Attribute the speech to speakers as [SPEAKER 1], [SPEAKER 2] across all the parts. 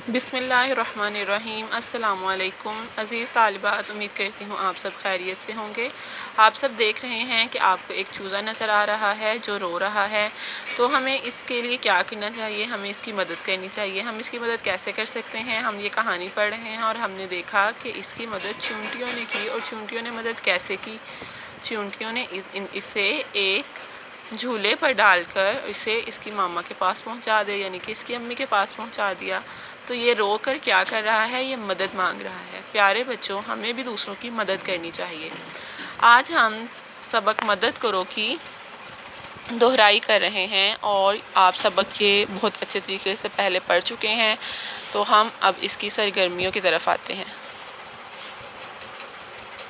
[SPEAKER 1] बिस्मिल्लाहिर्रहमानिर्रहीम। अस्सलाम वालेकुम अज़ीज़ तालिबात, उम्मीद करती हूँ आप सब खैरियत से होंगे। आप सब देख रहे हैं कि आपको एक चूज़ा नज़र आ रहा है जो रो रहा है। तो हमें इसके लिए क्या करना चाहिए, हमें इसकी मदद करनी चाहिए। हम इसकी मदद कैसे कर सकते हैं? हम ये कहानी पढ़ रहे हैं और हमने देखा कि इसकी मदद चींटियों ने की। और चींटियों ने मदद कैसे की? चींटियों ने इसे एक झूले पर डालकर इसे इसकी मामा के पास पहुंचा दिया, यानी कि इसकी अम्मी के पास पहुंचा दिया। तो ये रो कर क्या कर रहा है? ये मदद मांग रहा है। प्यारे बच्चों, हमें भी दूसरों की मदद करनी चाहिए। आज हम सबक मदद करो की दोहराई कर रहे हैं और आप सबक के बहुत अच्छे तरीके से पहले पढ़ चुके हैं। तो हम अब इसकी सरगर्मियों की तरफ आते हैं।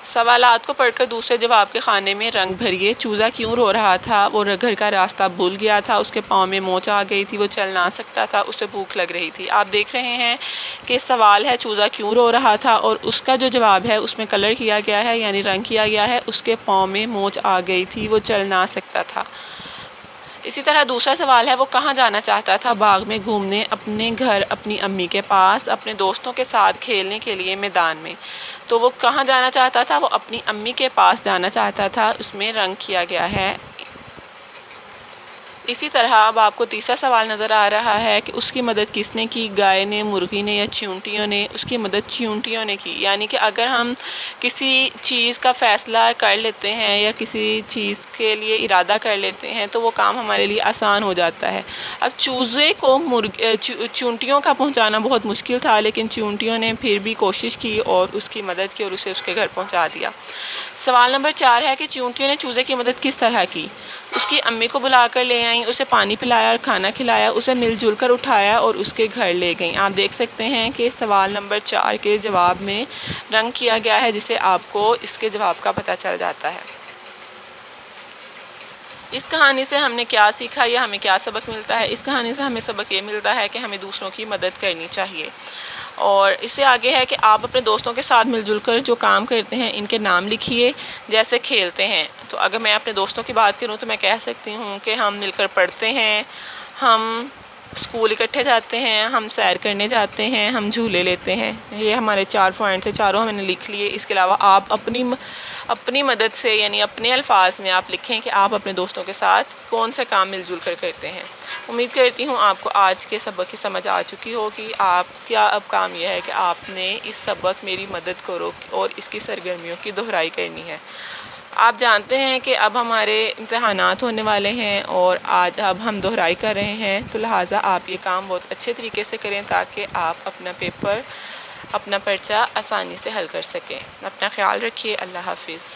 [SPEAKER 1] सवालात को पढ़कर दूसरे जवाब के खाने में रंग भरिए। चूज़ा क्यों रो रहा था? वो घर का रास्ता भूल गया था, उसके पाँव में मोच आ गई थी, वो चल ना सकता था, उसे भूख लग रही थी। आप देख रहे हैं कि सवाल है चूज़ा क्यों रो रहा था और उसका जो जवाब है उसमें कलर किया गया है, यानी रंग किया गया है। उसके पाँव में मोच आ गई थी, वो चल ना सकता था। इसी तरह दूसरा सवाल है वो कहाँ जाना चाहता था? बाग में घूमने, अपने घर, अपनी अम्मी के पास, अपने दोस्तों के साथ खेलने के लिए मैदान में। तो वो कहाँ जाना चाहता था? वो अपनी अम्मी के पास जाना चाहता था, उसमें रंग किया गया है। इसी तरह अब आपको तीसरा सवाल नज़र आ रहा है कि उसकी मदद किसने की? गाय ने, मुर्गी ने या चींटियों ने? उसकी मदद चींटियों ने की। यानी कि अगर हम किसी चीज़ का फ़ैसला कर लेते हैं या किसी चीज़ के लिए इरादा कर लेते हैं तो वो काम हमारे लिए आसान हो जाता है। अब चूज़े को चींटियों का पहुंचाना बहुत मुश्किल था, लेकिन चींटियों ने फिर भी कोशिश की और उसकी मदद की और उसे उसके घर पहुँचा दिया। सवाल नंबर 4 है कि चींटियों ने चूज़े की मदद किस तरह की? उसकी अम्मी को बुलाकर ले आई, उसे पानी पिलाया और खाना खिलाया, उसे मिलजुल कर उठाया और उसके घर ले गई। आप देख सकते हैं कि सवाल नंबर 4 के जवाब में रंग किया गया है, जिसे आपको इसके जवाब का पता चल जाता है। इस कहानी से हमने क्या सीखा या हमें क्या सबक मिलता है? इस कहानी से हमें सबक ये मिलता है कि हमें दूसरों की मदद करनी चाहिए। और इससे आगे है कि आप अपने दोस्तों के साथ मिलजुल कर जो काम करते हैं इनके नाम लिखिए, जैसे खेलते हैं। तो अगर मैं अपने दोस्तों की बात करूं तो मैं कह सकती हूं कि हम मिलकर पढ़ते हैं, हम स्कूल इकट्ठे जाते हैं, हम सैर करने जाते हैं, हम झूले लेते हैं। ये हमारे 4 पॉइंट्स हैं, चारों हमने लिख लिए। इसके अलावा आप अपनी मदद से, यानी अपने अल्फाज में आप लिखें कि आप अपने दोस्तों के साथ कौन से काम मिलजुल कर करते हैं। उम्मीद करती हूँ आपको आज के सबक की समझ आ चुकी होगी। आपका अब काम यह है कि आपने इस सबक मेरी मदद करो और इसकी सरगर्मियों की दोहराई करनी है। आप जानते हैं कि अब हमारे इम्तहानात होने वाले हैं और आज अब हम दोहराई कर रहे हैं, तो लिहाजा आप ये काम बहुत अच्छे तरीके से करें ताकि आप अपना पेपर, अपना पर्चा आसानी से हल कर सकें। अपना ख्याल रखिए। अल्लाह हाफिज़।